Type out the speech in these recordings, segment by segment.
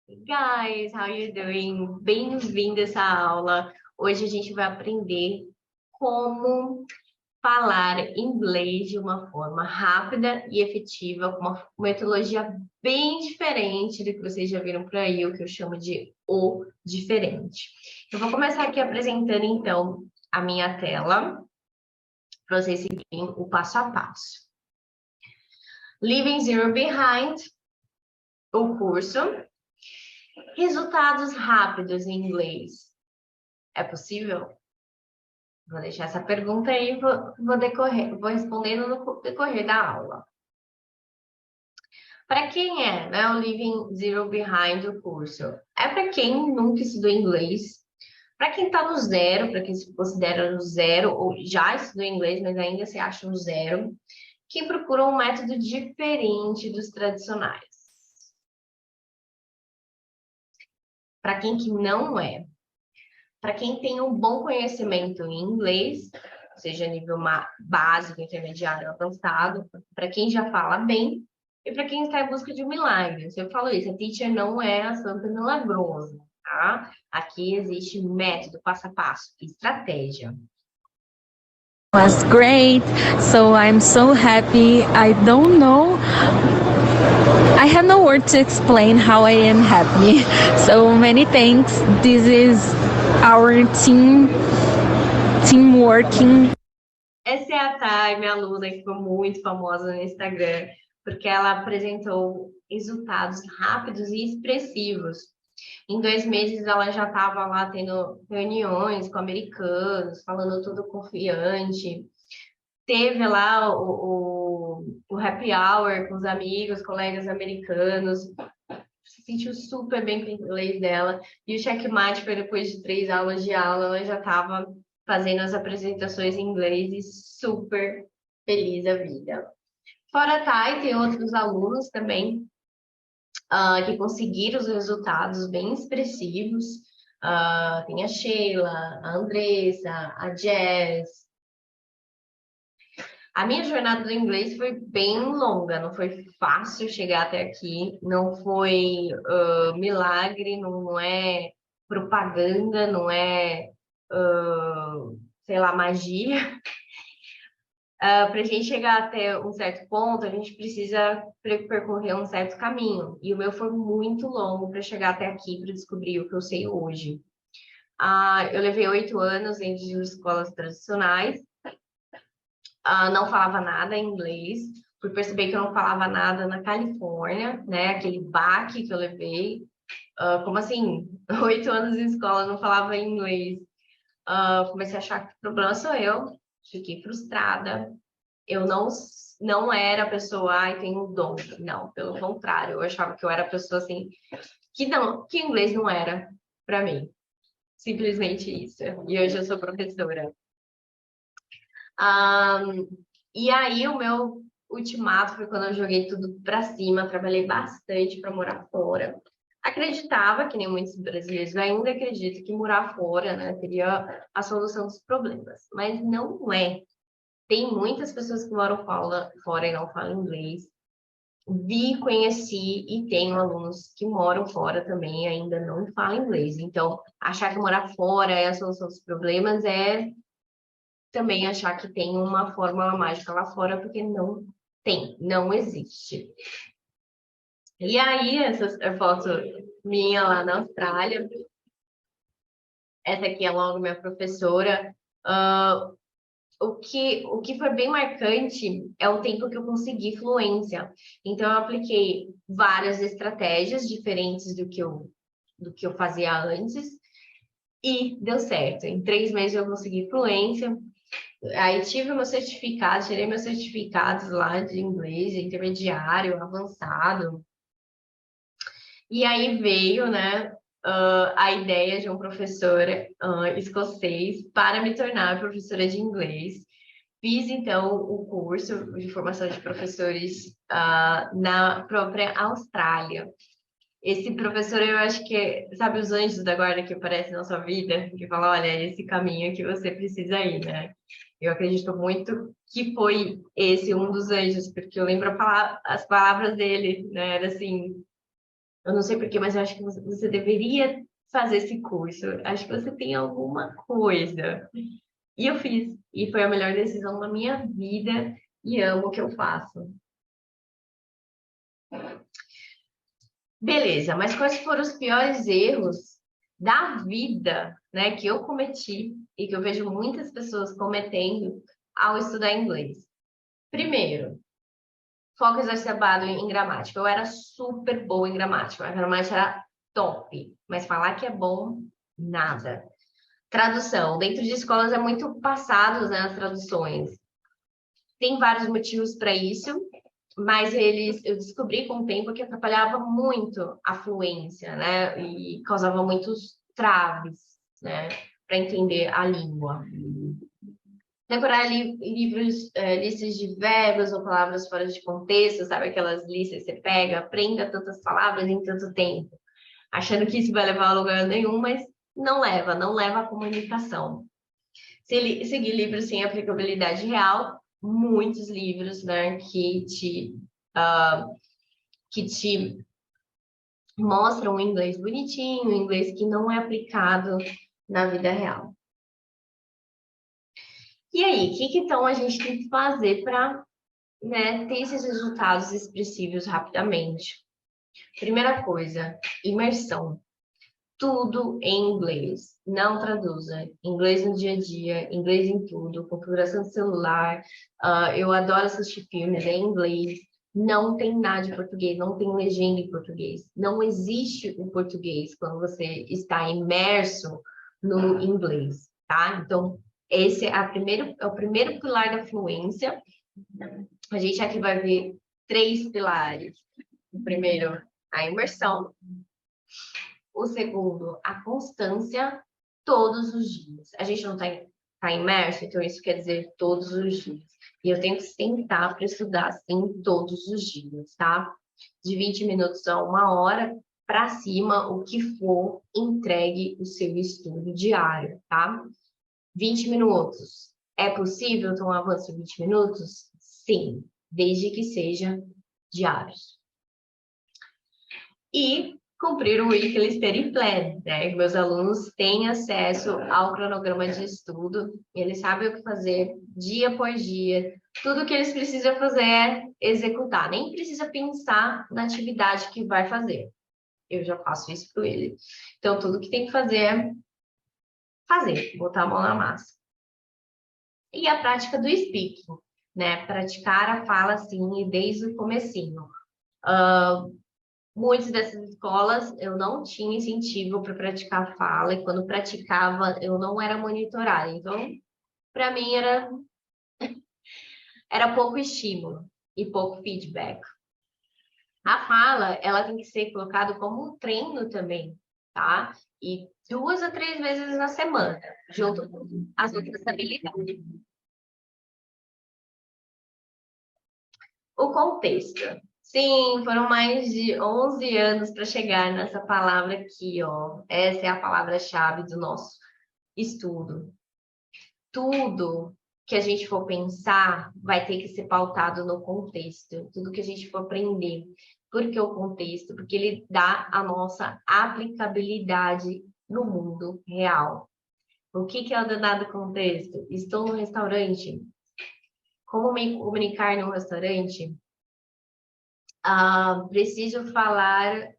Guys, how you doing? Bem-vindo a essa aula. Hoje a gente vai aprender como falar inglês de uma forma rápida e efetiva, com uma metodologia bem diferente do que vocês já viram por aí, o que eu chamo de o diferente. Eu vou começar aqui apresentando, então, a minha tela, para vocês seguirem o passo a passo. Leaving Zero Behind, o curso. Resultados rápidos em inglês. É possível? Vou deixar essa pergunta aí e vou respondendo no decorrer da aula. Para quem é, né, o Leaving Zero Behind o curso? É para quem nunca estudou inglês, para quem está no zero, para quem se considera no zero, ou já estudou inglês, mas ainda se acha no zero, quem procura um método diferente dos tradicionais. Para quem que não é. Para quem tem um bom conhecimento em inglês, seja nível básico, intermediário, avançado, para quem já fala bem e para quem está em busca de um milagre. Eu sempre falo isso, a teacher não é a santa milagrosa, tá? Aqui existe método, passo a passo, estratégia. Was great, so I'm so happy. I don't know, I have no word to explain how I am happy. So many thanks. This is our team working. Essa é a Thay, minha aluna, que ficou muito famosa no Instagram, porque ela apresentou resultados rápidos e expressivos. Em 2 meses, ela já estava lá tendo reuniões com americanos, falando tudo confiante. Teve lá o happy hour com os amigos, colegas americanos. Se sentiu super bem com o inglês dela. E o checkmate foi depois de 3 aulas de aula, ela já estava fazendo as apresentações em inglês e super feliz da vida. Fora a Thay, tem outros alunos também que conseguiram os resultados bem expressivos. Tem a Sheila, a Andressa, a Jess. A minha jornada do inglês foi bem longa, não foi fácil chegar até aqui, não foi milagre, não é propaganda, não é, sei lá, magia. Para a gente chegar até um certo ponto, a gente precisa percorrer um certo caminho. E o meu foi muito longo para chegar até aqui, para descobrir o que eu sei hoje. Eu levei 8 anos em escolas tradicionais, não falava nada em inglês, fui perceber que eu não falava nada na Califórnia, né? Aquele baque que eu levei. Como assim? 8 anos em escola, não falava inglês. Comecei a achar que o problema sou eu, fiquei frustrada. Eu não era a pessoa, ai, tenho um dom. Não, pelo contrário, eu achava que eu era a pessoa assim, que inglês não era para mim. Simplesmente isso. E hoje eu sou professora. E aí o meu ultimato foi quando eu joguei tudo para cima, trabalhei bastante para morar fora. Acreditava, que nem muitos brasileiros ainda acreditam, que morar fora, né, teria a solução dos problemas, mas não é. Tem muitas pessoas que moram fora e não falam inglês. Vi, conheci e tenho alunos que moram fora também e ainda não falam inglês. Então, achar que morar fora é a solução dos problemas é também achar que tem uma fórmula mágica lá fora, porque não tem, não existe. E aí, essa foto minha lá na Austrália, essa aqui é logo minha professora. O que foi bem marcante é o tempo que eu consegui fluência. Então, eu apliquei várias estratégias diferentes do que eu fazia antes e deu certo. Em 3 meses eu consegui fluência. Aí tive meu certificado, tirei meus certificados lá de inglês, intermediário, avançado. E aí veio, né, a ideia de um professor escocês para me tornar professora de inglês. Fiz, então, o curso de formação de professores na própria Austrália. Esse professor, eu acho que, sabe os anjos da guarda que aparecem na sua vida? Que fala, olha, é esse caminho que você precisa ir, né? Eu acredito muito que foi esse um dos anjos, porque eu lembro as palavras dele, né? Era assim, Eu não sei porquê, mas eu acho que você deveria fazer esse curso. Acho que você tem alguma coisa. E eu fiz. E foi a melhor decisão da minha vida. E amo o que eu faço. Beleza, mas quais foram os piores erros da vida, né, que eu cometi e que eu vejo muitas pessoas cometendo ao estudar inglês? Primeiro, foco exacerbado em gramática. Eu era super boa em gramática, a gramática era top, mas falar que é bom, nada. Tradução. Dentro de escolas é muito passados, né, as traduções. Tem vários motivos para isso, mas eu descobri com o tempo que atrapalhava muito a fluência, né, e causava muitos traves, né, para entender a língua. Decorar livros, listas de verbos ou palavras fora de contexto, sabe? Aquelas listas que você pega, aprenda tantas palavras em tanto tempo, achando que isso vai levar a lugar nenhum, mas não leva à comunicação. Seguir livros sem aplicabilidade real, muitos livros, né, que te mostram um inglês bonitinho, um inglês que não é aplicado na vida real. E aí, o que então a gente tem que fazer para, né, ter esses resultados expressivos rapidamente? Primeira coisa, imersão. Tudo em inglês. Não traduza. Inglês no dia a dia, inglês em tudo, configuração do celular. Eu adoro assistir filmes em inglês. Não tem nada de português, não tem legenda em português. Não existe o português quando você está imerso no inglês, tá? Então, esse é, é o primeiro pilar da fluência. A gente aqui vai ver três pilares. O primeiro, a imersão. O segundo, a constância todos os dias. A gente não tá imerso, então isso quer dizer todos os dias. E eu tenho que sentar para estudar assim todos os dias, tá? De 20 minutos a uma hora para cima, o que for, entregue o seu estudo diário, tá? 20 minutos. É possível ter um avanço de 20 minutos? Sim, desde que seja diários. E cumprir o Weekly Study Plan, né? Meus alunos têm acesso ao cronograma de estudo, eles sabem o que fazer dia após dia. Tudo que eles precisam fazer é executar, nem precisa pensar na atividade que vai fazer. Eu já faço isso para ele. Então, tudo que tem que fazer é fazer, botar a mão na massa. E a prática do speaking, né? Praticar a fala, assim, desde o comecinho. Muitas dessas escolas eu não tinha incentivo para praticar fala, e quando praticava eu não era monitorada. Então, para mim era pouco estímulo e pouco feedback. A fala, ela tem que ser colocada como um treino também, tá? E 2 a 3 vezes na semana, junto com as outras habilidades. O contexto. Sim, foram mais de 11 anos para chegar nessa palavra aqui, ó. Essa é a palavra-chave do nosso estudo. Tudo que a gente for pensar vai ter que ser pautado no contexto. Tudo que a gente for aprender. Por que o contexto? Porque ele dá a nossa aplicabilidade no mundo real. O que é o danado contexto? Estou no restaurante. Como me comunicar num restaurante? Preciso falar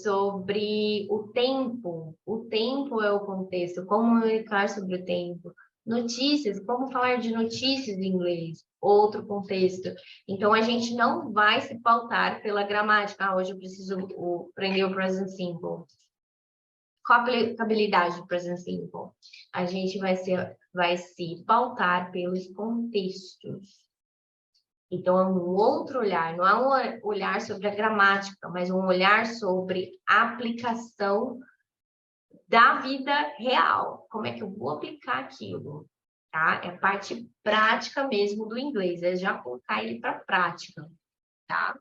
sobre o tempo. O tempo é o contexto. Como comunicar sobre o tempo. Notícias, como falar de notícias em inglês. Outro contexto. Então, a gente não vai se pautar pela gramática. Hoje eu preciso aprender o present simple. Qual a aplicabilidade do present simple? A gente vai se pautar pelos contextos. Então, é um outro olhar, não é um olhar sobre a gramática, mas um olhar sobre a aplicação da vida real. Como é que eu vou aplicar aquilo? Tá? É a parte prática mesmo do inglês, é já colocar ele para prática, tá?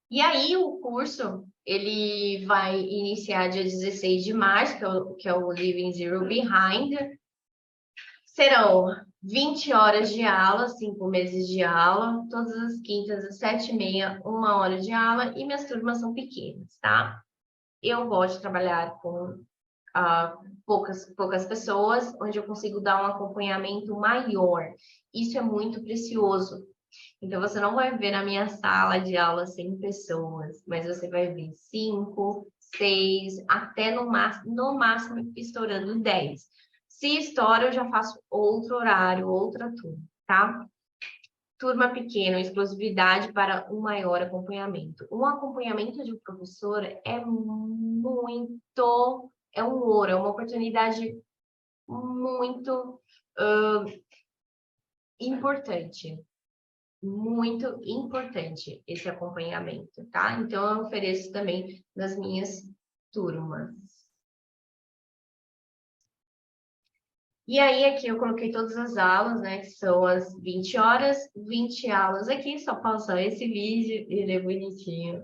E aí, o curso, ele vai iniciar dia 16 de março, que é o Leaving Zero Behind. Serão 20 horas de aula, 5 meses de aula, todas as quintas às 7h30, 1 hora de aula, e minhas turmas são pequenas, tá? Eu gosto de trabalhar com poucas pessoas, onde eu consigo dar um acompanhamento maior. Isso é muito precioso. Então, você não vai ver na minha sala de aula 100 pessoas, mas você vai ver 5, 6, até no máximo estourando 10. Se estoura, eu já faço outro horário, outra turma, tá? Turma pequena, exclusividade para um maior acompanhamento. Um acompanhamento de um professor é um ouro, é uma oportunidade muito importante. Muito importante esse acompanhamento, tá? Então, eu ofereço também nas minhas turmas. E aí, aqui eu coloquei todas as aulas, né? Que são as 20 horas, 20 aulas aqui. Só pausar esse vídeo e ler bonitinho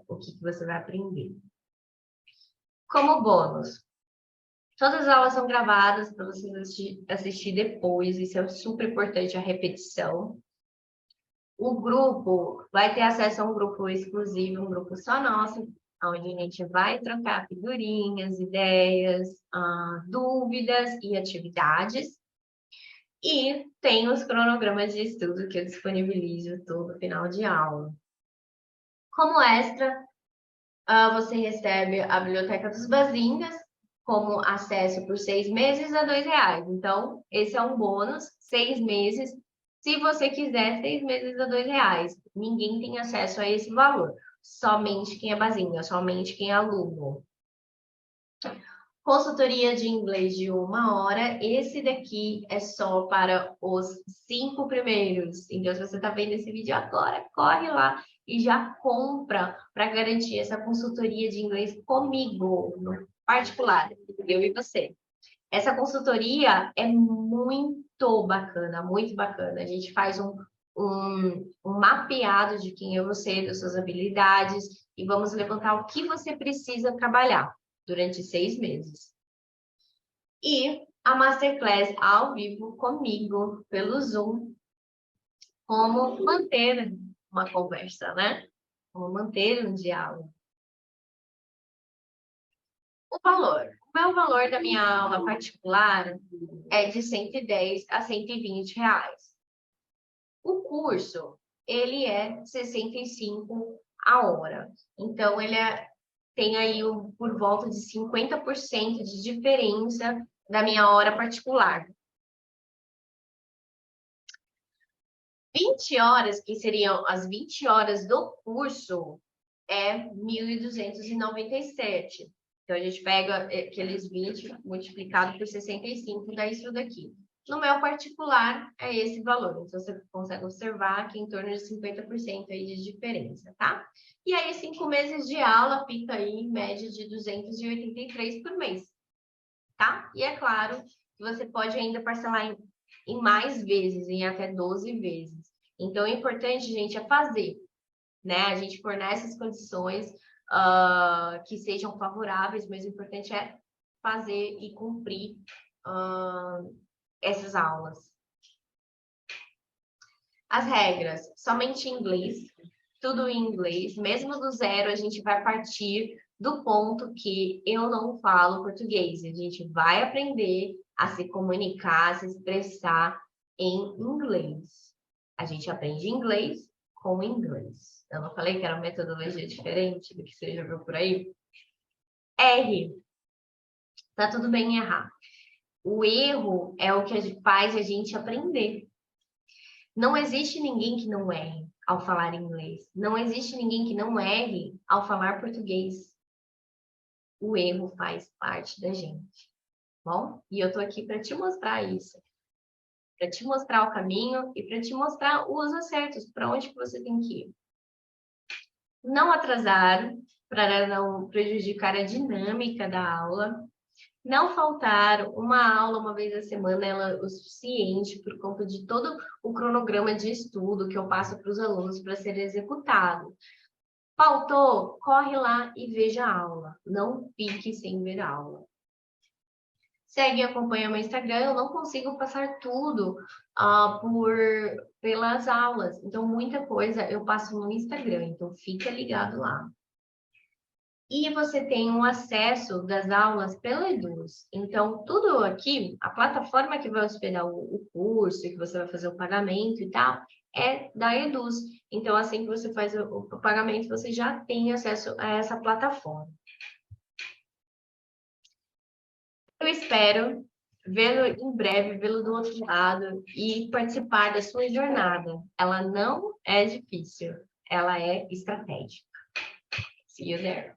o que você vai aprender. Como bônus, todas as aulas são gravadas para você assistir depois. Isso é super importante, a repetição. O grupo vai ter acesso a um grupo exclusivo, um grupo só nosso, onde a gente vai trocar figurinhas, ideias, dúvidas e atividades. E tem os cronogramas de estudo que eu disponibilizo todo final de aula. Como extra, você recebe a Biblioteca dos Bazingas, como acesso por 6 meses a R$ 2. Então, esse é um bônus, 6 meses. Se você quiser, 6 meses a R$ 2. Ninguém tem acesso a esse valor. Somente quem é bazinga, somente quem é aluno. Consultoria de inglês de 1 hora. Esse daqui é só para os 5 primeiros. Então, se você está vendo esse vídeo agora, corre lá e já compra para garantir essa consultoria de inglês comigo, no particular, eu e você. Essa consultoria é muito bacana, muito bacana. A gente faz um mapeado de quem é você, das suas habilidades, e vamos levantar o que você precisa trabalhar durante 6 meses. E a Masterclass ao vivo comigo, pelo Zoom, como manter uma conversa, né? Como manter um diálogo. O valor. O meu valor da minha aula particular é de 110 a R$ 120. O curso, ele é 65 a hora. Então, tem aí por volta de 50% de diferença da minha hora particular. 20 horas, que seriam as 20 horas do curso, é 1.297. Então, a gente pega aqueles 20 multiplicado por 65, dá isso daqui. No meu particular, é esse valor. Então, você consegue observar que em torno de 50% aí de diferença, tá? E aí, 5 meses de aula fica aí em média de 283 por mês, tá? E é claro que você pode ainda parcelar em mais vezes, em até 12 vezes. Então, o importante, gente, é fazer, né? A gente fornece as condições que sejam favoráveis, mas o importante é fazer e cumprir essas aulas. As regras, somente em inglês, tudo em inglês. Mesmo do zero, a gente vai partir do ponto que eu não falo português. A gente vai aprender a se comunicar, a se expressar em inglês. A gente aprende inglês com inglês. Eu não falei que era uma metodologia diferente do que você já viu por aí? R. Tá tudo bem errar. O erro é o que faz a gente aprender. Não existe ninguém que não erre ao falar inglês. Não existe ninguém que não erre ao falar português. O erro faz parte da gente. Bom? E eu tô aqui para te mostrar isso. Para te mostrar o caminho e para te mostrar os acertos, para onde que você tem que ir. Não atrasar, para não prejudicar a dinâmica da aula. Não faltar uma aula uma vez a semana, ela é o suficiente por conta de todo o cronograma de estudo que eu passo para os alunos para ser executado. Faltou? Corre lá e veja a aula. Não fique sem ver a aula. segue e acompanha meu Instagram. Eu não consigo passar tudo pelas aulas. Então, muita coisa eu passo no Instagram. Então, fica ligado lá. E você tem um acesso das aulas pela Eduz. Então, tudo aqui, a plataforma que vai hospedar o curso, que você vai fazer o pagamento e tal, é da Eduz. Então, assim que você faz o pagamento, você já tem acesso a essa plataforma. Eu espero vê-lo em breve, vê-lo do outro lado e participar da sua jornada. Ela não é difícil, ela é estratégica. See you there.